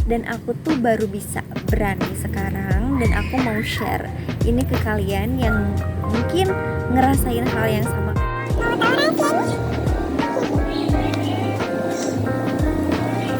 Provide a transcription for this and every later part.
Dan aku tuh baru bisa berani sekarang, dan aku mau share ini ke kalian yang mungkin ngerasain hal yang sama.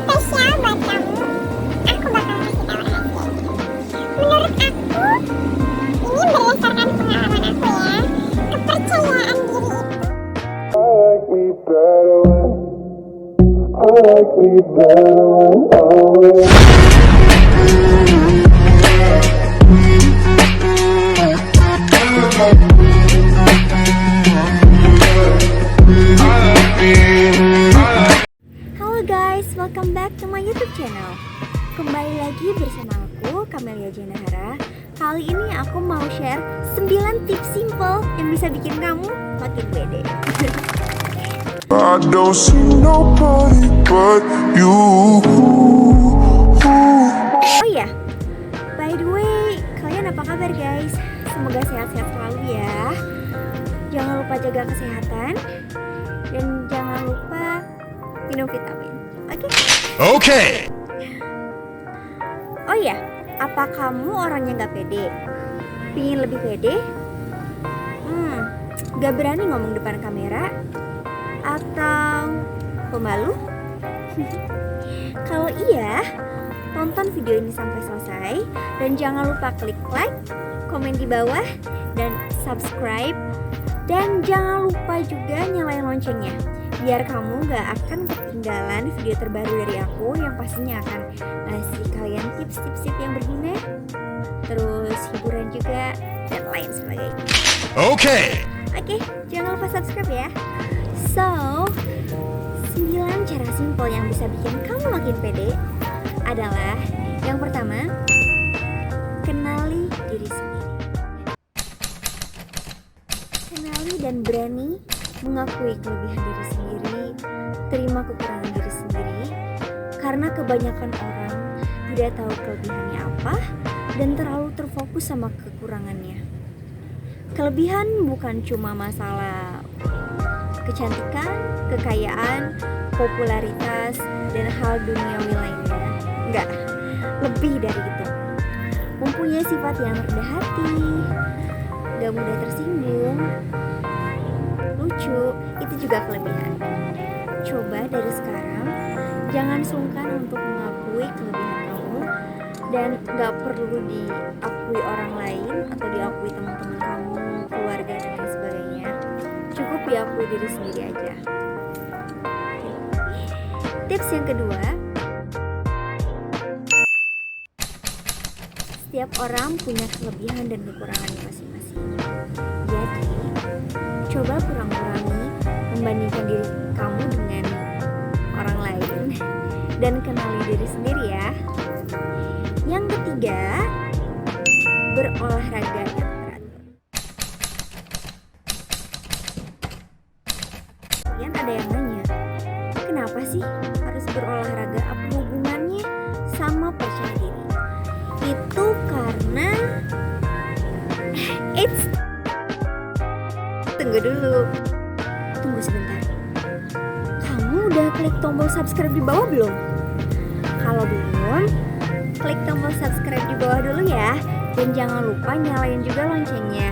Spesial buat kamu, aku bakal kasih tahu rahasia. Menurut aku, ini berdasarkan pengalaman aku ya. Kepercayaan diri itu I like me better when I'm with Halo guys, welcome back to my YouTube channel. Kembali lagi bersama aku, Camelia Jenahara. Kali ini aku mau share 9 tips simple yang bisa bikin kamu makin pede. I don't see nobody but you. Oh iya, by the way, kalian apa kabar guys? Semoga sehat-sehat selalu ya. Jangan lupa jaga kesehatan dan jangan lupa minum vitamin. Oke? Oh iya, apa kamu orangnya gak pede? Pingin lebih pede? Gak berani ngomong depan kamera? Atau pemalu? Kalau iya, tonton video ini sampai selesai dan jangan lupa klik like, komen di bawah, dan subscribe. Dan jangan lupa juga nyalain loncengnya biar kamu gak akan ketinggalan video terbaru dari aku yang pastinya akan ngasih kalian tips-tips yang berguna, terus hiburan juga, dan lain sebagainya. Oke, jangan lupa subscribe ya. So, 9 cara simpel yang bisa bikin kamu makin pede adalah yang pertama, kenali diri sendiri. Kenali dan berani mengakui kelebihan diri sendiri, terima kekurangan diri sendiri, karena kebanyakan orang tidak tahu kelebihannya apa dan terlalu terfokus sama kekurangannya. Kelebihan bukan cuma masalah kecantikan, kekayaan, popularitas, dan hal duniawi lainnya. Enggak, lebih dari itu. Mempunyai sifat yang rendah hati, gak mudah tersinggung, lucu, itu juga kelebihan. Coba dari sekarang, jangan sungkan untuk mengakui kelebihan kamu, dan gak perlu diakui orang lain atau diakui teman-teman kamu, keluarga, dan lain sebagainya. Cukup diakui diri sendiri aja. Tips yang kedua, setiap orang punya kelebihan dan kekurangannya masing-masing. Jadi, coba kurang-kurangi membandingkan diri kamu dengan orang lain dan kenali diri sendiri ya. Yang ketiga, berolahraga yang teratur. Kalian ada yang nanya, kenapa sih harus berolahraga? Apa hubungannya sama percaya diri? Itu karena Tunggu sebentar. Kamu udah klik tombol subscribe di bawah belum? Kalau belum, klik tombol subscribe di bawah dulu ya. Dan jangan lupa nyalain juga loncengnya.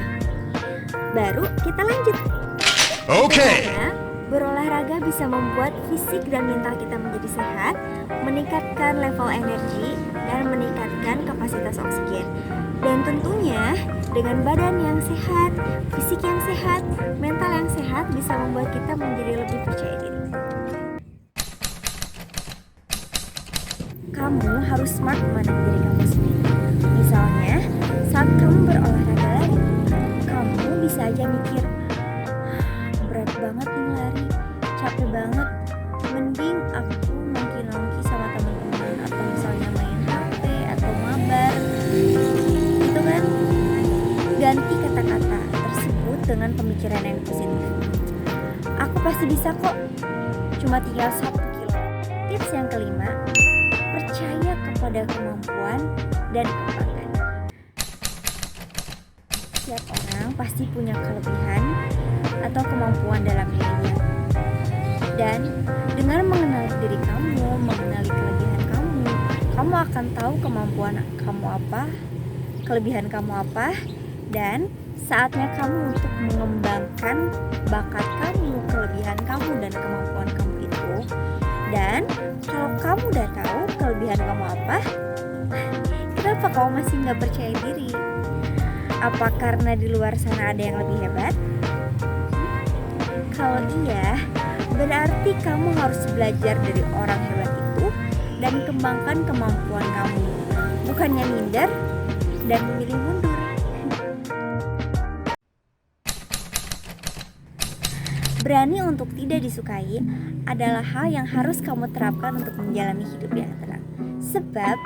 Baru kita lanjut. Karena berolahraga bisa membuat fisik dan mental kita menjadi sehat, meningkatkan level energi, dan meningkatkan kapasitas oksigen. Dan tentunya dengan badan yang sehat, fisik yang sehat, mental yang sehat bisa membuat kita menjadi lebih percaya diri. Kamu harus smart memandang diri kamu sendiri. Misalnya, saat kamu berolahraga lari, kamu bisa aja mikir, berat banget nih lari, capek banget, mending aku nongki-nongki sama teman-teman, atau misalnya main HP atau mabar. Itu kan, ganti kata-kata tersebut dengan pemikiran yang positif. Aku pasti bisa kok, cuma tinggal 1 kilo. Tips yang kelima, percaya kepada kemampuan dan kebanggaan. Setiap orang pasti punya kelebihan atau kemampuan dalam dirinya. Dan dengan mengenal diri kamu, mengenali kelebihan kamu, kamu akan tahu kemampuan kamu apa, kelebihan kamu apa, dan saatnya kamu untuk mengembangkan bakat kamu, kelebihan kamu, dan kemampuan kamu itu. Dan kalau kamu udah tahu kelebihan kamu apa, kenapa kamu masih gak percaya diri? Apa karena di luar sana ada yang lebih hebat? Kalau iya, berarti kamu harus belajar dari orang hebat itu dan kembangkan kemampuan kamu, bukannya minder dan memilih mundur. Berani untuk tidak disukai adalah hal yang harus kamu terapkan untuk menjalani hidup yang tenang. Sebab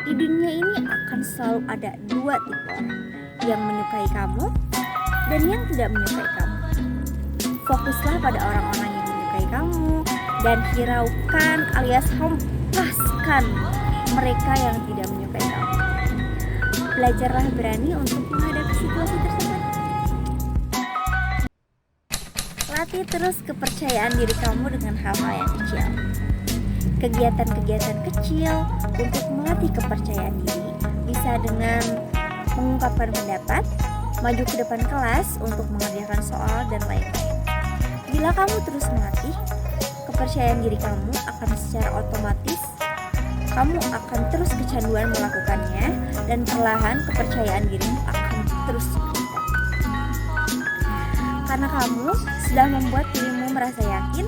di dunia ini akan selalu ada dua tipe orang, yang menyukai kamu dan yang tidak menyukai kamu. Fokuslah pada orang-orang yang menyukai kamu dan hiraukan alias hempaskan mereka yang tidak menyukai kamu. Belajarlah berani untuk menghadapi situasi tersebut. Latih terus kepercayaan diri kamu dengan hal-hal yang kecil. Kegiatan-kegiatan kecil untuk melatih kepercayaan diri bisa dengan mengungkapkan pendapat, maju ke depan kelas untuk mengerjakan soal, dan lain-lain. Bila kamu terus melatih, kepercayaan diri kamu akan secara otomatis kamu akan terus kecanduan melakukannya, dan perlahan kepercayaan dirimu akan terus meningkat. Karena kamu sudah membuat dirimu merasa yakin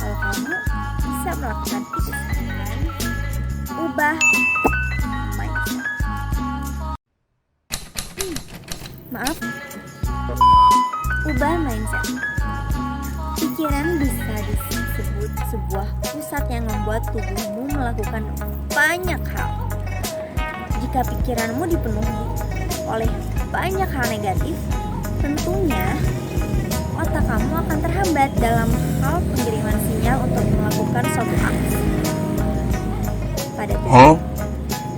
kalau kamu bisa melakukan itu sekarang. Ubah mindset. Ubah mindset. Pikiran bisa disebut sebuah pusat yang membuat tubuhmu melakukan banyak hal. Jika pikiranmu dipenuhi oleh banyak hal negatif, tentunya otak kamu akan terhambat dalam hal pengiriman sinyal untuk melakukan suatu aksi. Pada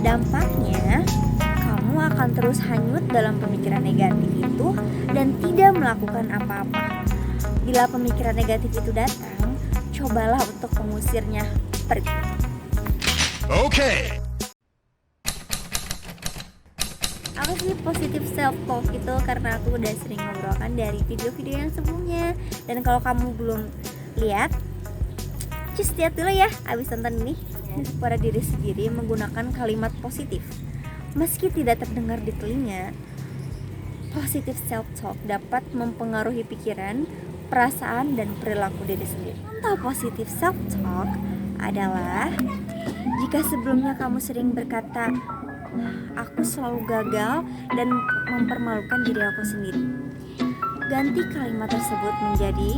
dampaknya, kamu akan terus hanyut dalam pemikiran negatif itu dan tidak melakukan apa-apa. Bila pemikiran negatif itu datang, cobalah untuk mengusirnya pergi. Oke. Apa sih positive self talk itu? Karena aku udah sering ngobrolkan dari video-video yang sebelumnya. Dan kalau kamu belum lihat, just lihat dulu ya abis nonton ini. Pada diri sendiri menggunakan kalimat positif. Meski tidak terdengar di telinga, positive self talk dapat mempengaruhi pikiran, perasaan, dan perilaku diri sendiri. Contoh positive self talk adalah jika sebelumnya kamu sering berkata, aku selalu gagal dan mempermalukan diri aku sendiri, ganti kalimat tersebut menjadi,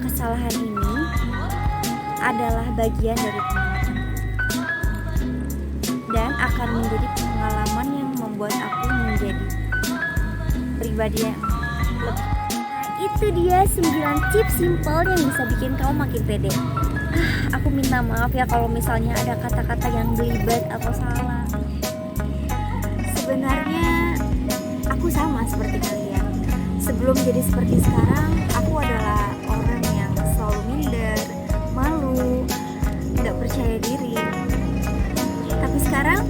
kesalahan ini adalah bagian dari pengalaman dan akan menjadi pengalaman yang membuat aku menjadi pribadi yang lebih. Itu dia 9 tips simple yang bisa bikin kamu makin pede. Aku minta maaf ya kalau misalnya ada kata-kata yang belibet atau salah. Sebenarnya aku sama seperti kalian. Sebelum jadi seperti sekarang, aku adalah orang yang selalu minder, malu, gak percaya diri. Tapi sekarang,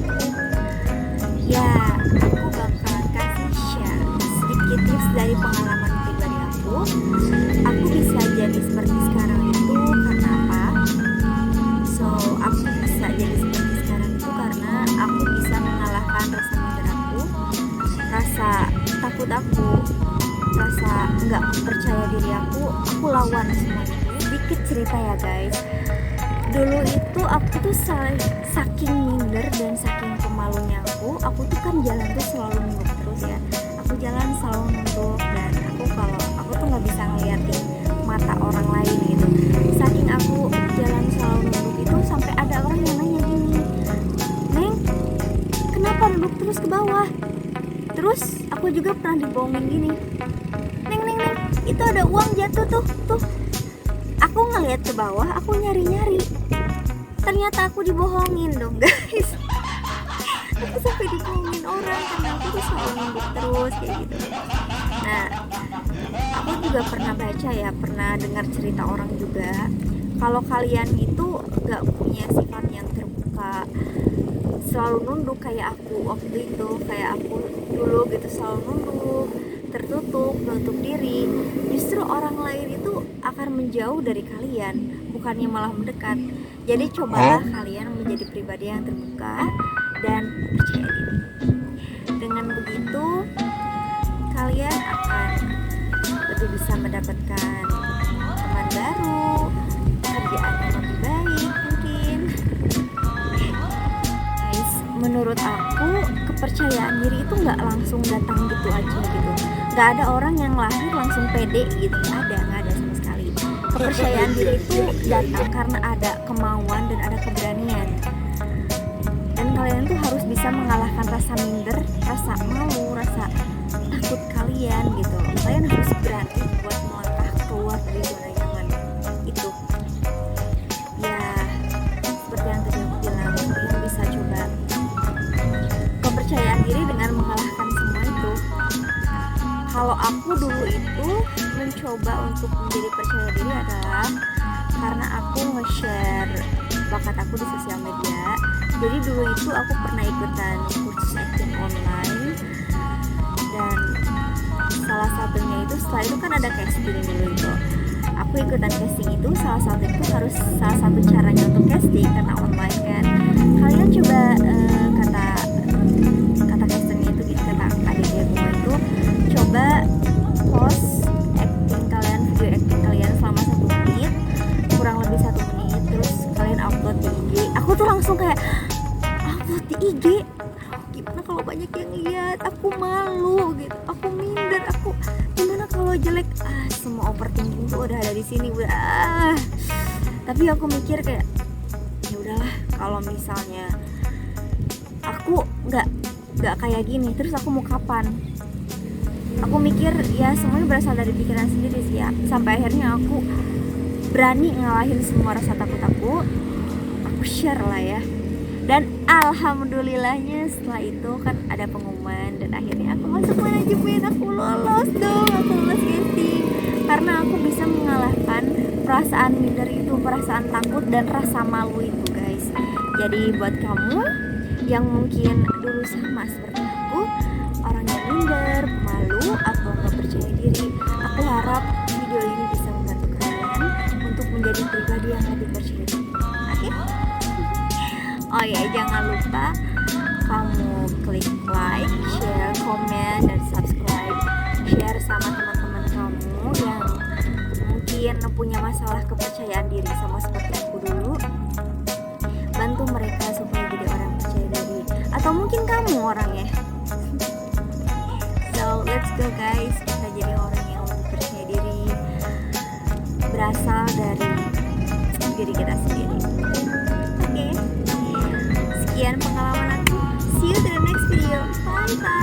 ya aku bakal kasih share sedikit tips dari pengalaman pribadi aku. Aku bisa jadi seperti sekarang itu karena apa? Aku bisa jadi seperti sekarang itu karena aku bisa mengalahkan rasa minder aku, rasa takut aku, rasa nggak percaya diri aku lawan semua itu. Sedikit cerita ya guys. Dulu itu aku tuh saking minder dan saking pemalunya aku tuh kan jalan tuh selalu nunduk terus ya. Aku jalan selalu nunduk dan aku tuh nggak bisa ngeliatin mata orang lain gitu. Saking aku jalan selalu nunduk itu sampai ada orang yang nanya gini, Neng, kenapa nunduk terus ke bawah? Terus aku juga pernah dibohongin gini, Neng, itu ada uang jatuh tuh. Aku ngeliat ke bawah, aku nyari. Ternyata aku dibohongin dong guys. Aku sampai dibohongin orang karena aku tuh selalu nunduk terus kayak gitu. Nah, aku juga pernah baca ya, pernah dengar cerita orang juga Kalau kalian itu gak punya sifat yang terbuka, selalu nunduk kayak aku waktu itu, kayak aku dulu gitu, selalu nunduk, tertutup, menutup diri, justru orang lain itu akan menjauh dari kalian, bukannya malah mendekat. Jadi cobalah kalian menjadi pribadi yang terbuka dan percaya diri. Dengan begitu kalian akan lebih bisa mendapatkan teman baru, pekerjaan yang lebih baik mungkin. Guys, menurut aku kepercayaan diri itu nggak langsung datang gitu aja gitu. Nggak ada orang yang lahir langsung pede gitu, nggak ada sama sekali. Kepercayaan diri itu datang karena ada kemauan dan ada keberanian. Dan kalian tuh harus bisa mengalahkan rasa minder, rasa malu, rasa takut kalian gitu. Kalian harus berani buat melangkah keluar dari zona nyaman itu. Ya, seperti yang tadi aku bilang, kalian bisa coba kepercayaan diri dengan mengalahkan semua itu. Kalau aku dulu itu mencoba untuk menjadi percaya diri adalah karena aku nge-share bakat aku di sosial media. Jadi dulu itu aku pernah ikutan kursus acting online, dan salah satunya itu setelah itu kan ada casting dulu itu. Aku ikutan casting itu, salah satu caranya untuk casting karena online kan. Kalian coba kata castingnya itu gitu, kata adiknya gue itu, coba post acting kalian, video acting kalian selama 1 menit, kurang lebih 1 menit, terus kalian upload di IG. Aku tuh langsung kayak upload di IG, gimana kalau banyak yang lihat, aku malu gitu, aku minder, aku gimana kalau jelek, semua overthinking tuh udah ada di sini, udah. Tapi aku mikir kayak ya udahlah, kalau misalnya aku nggak kayak gini, terus aku mau kapan? Aku mikir ya semuanya berasal dari pikiran sendiri sih ya. Sampai akhirnya aku berani ngalahin semua rasa takut aku share lah ya. Dan alhamdulillahnya setelah itu kan ada pengumuman, dan akhirnya aku masuk manajemen, aku lolos casting. Karena aku bisa mengalahkan perasaan minder itu, perasaan takut dan rasa malu itu guys. Jadi buat kamu yang mungkin dulu sama seperti aku, orang yang minder, malu, atau nggak percaya diri, aku harap video ini bisa membantu kalian untuk menjadi pribadi yang lebih percaya diri. Oke? Oh ya, jangan lupa kamu klik like, share, komen, dan subscribe. Share sama teman-teman kamu yang mungkin punya masalah kepercayaan diri sama seperti aku dulu. Bantu mereka supaya jadi orang percaya diri. Atau mungkin kamu orangnya. So let's go guys, kita jadi orang yang lebih percaya diri, berasal dari diri kita sendiri. Oke, sekian pengalaman aku. See you to the next video. Bye bye.